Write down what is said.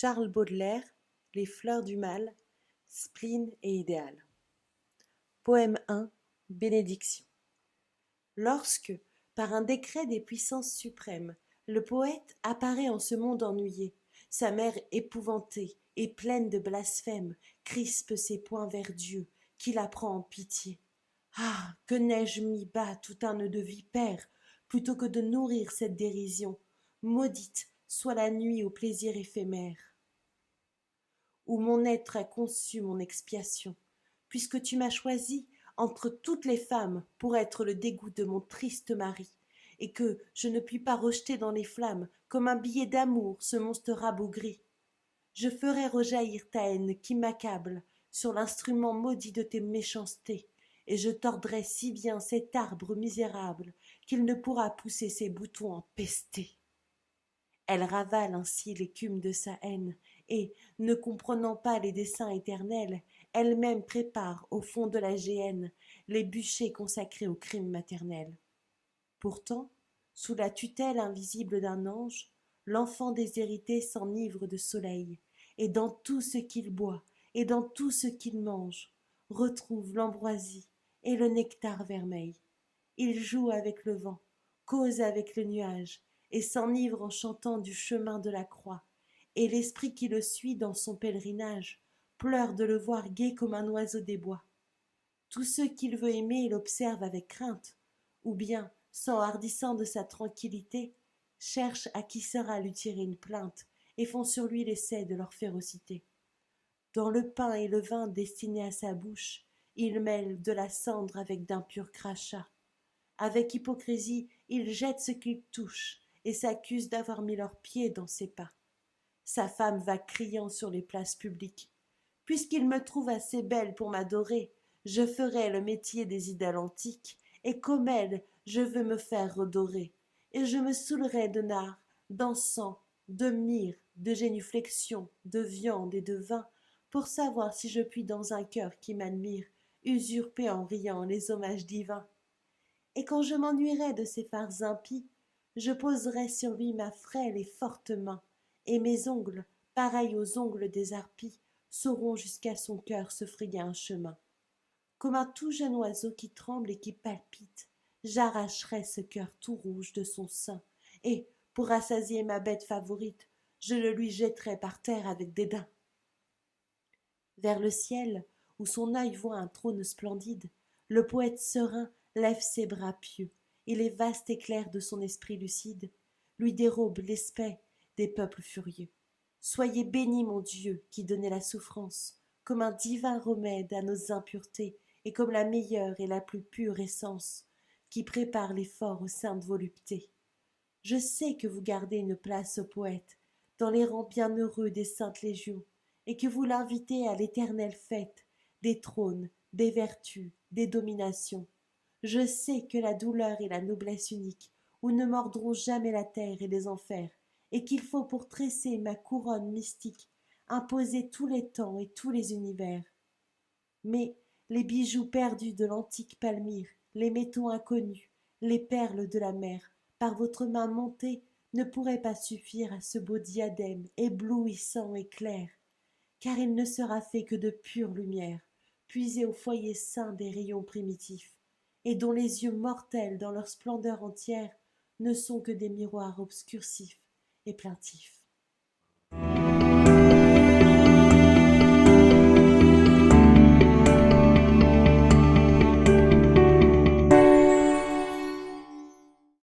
Charles Baudelaire, Les fleurs du mal, spleen et idéal. Poème 1, Bénédiction. Lorsque, par un décret des puissances suprêmes, le poète apparaît en ce monde ennuyé, sa mère épouvantée et pleine de blasphèmes crispe ses poings vers Dieu, qui la prend en pitié. Ah, que n'ai-je mis bas tout un nœud de vipère, plutôt que de nourrir cette dérision. Maudite soit la nuit au plaisir éphémère, où mon être a conçu mon expiation, puisque tu m'as choisi entre toutes les femmes pour être le dégoût de mon triste mari, et que je ne puis pas rejeter dans les flammes, comme un billet d'amour, ce monstre rabougri. Je ferai rejaillir ta haine qui m'accable sur l'instrument maudit de tes méchancetés, et je tordrai si bien cet arbre misérable qu'il ne pourra pousser ses boutons empestés. Elle ravale ainsi l'écume de sa haine, et, ne comprenant pas les desseins éternels, elle-même prépare au fond de la géhenne les bûchers consacrés au crime maternel. Pourtant, sous la tutelle invisible d'un ange, l'enfant déshérité s'enivre de soleil, et dans tout ce qu'il boit, et dans tout ce qu'il mange, retrouve l'ambroisie et le nectar vermeil. Il joue avec le vent, cause avec le nuage, et s'enivre en chantant du chemin de la croix, et l'esprit qui le suit dans son pèlerinage pleure de le voir gai comme un oiseau des bois. Tous ceux qu'il veut aimer l'observent avec crainte, ou bien, s'enhardissant de sa tranquillité, cherchent à qui sera lui tirer une plainte, et font sur lui l'essai de leur férocité. Dans le pain et le vin destinés à sa bouche, il mêle de la cendre avec d'impurs crachats. Avec hypocrisie, il jette ce qu'il touche, et s'accuse d'avoir mis leurs pieds dans ses pas. Sa femme va criant sur les places publiques. Puisqu'il me trouve assez belle pour m'adorer, je ferai le métier des idoles antiques, et comme elle, je veux me faire redorer, et je me saoulerai de nard, d'encens, de myrrhe, de génuflexion, de viande et de vin, pour savoir si je puis dans un cœur qui m'admire usurper en riant les hommages divins. Et quand je m'ennuierai de ces farces impies, je poserai sur lui ma frêle et forte main, et mes ongles, pareils aux ongles des harpies, sauront jusqu'à son cœur se frayer un chemin. Comme un tout jeune oiseau qui tremble et qui palpite, j'arracherai ce cœur tout rouge de son sein, et, pour rassasier ma bête favorite, je le lui jetterai par terre avec dédain. Vers le ciel, où son œil voit un trône splendide, le poète serein lève ses bras pieux, et les vastes éclairs de son esprit lucide lui dérobent l'aspect des peuples furieux. Soyez béni, mon Dieu, qui donnez la souffrance, comme un divin remède à nos impuretés, et comme la meilleure et la plus pure essence, qui prépare l'effort aux saintes voluptés. Je sais que vous gardez une place au poète, dans les rangs bienheureux des saintes légions, et que vous l'invitez à l'éternelle fête des trônes, des vertus, des dominations. Je sais que la douleur est la noblesse unique, où ne mordront jamais la terre et les enfers, et qu'il faut pour tresser ma couronne mystique imposer tous les temps et tous les univers. Mais les bijoux perdus de l'antique Palmyre, les métaux inconnus, les perles de la mer, par votre main montée, ne pourraient pas suffire à ce beau diadème éblouissant et clair, car il ne sera fait que de pure lumière, puisée au foyer saint des rayons primitifs, et dont les yeux mortels dans leur splendeur entière ne sont que des miroirs obscursifs et plaintifs.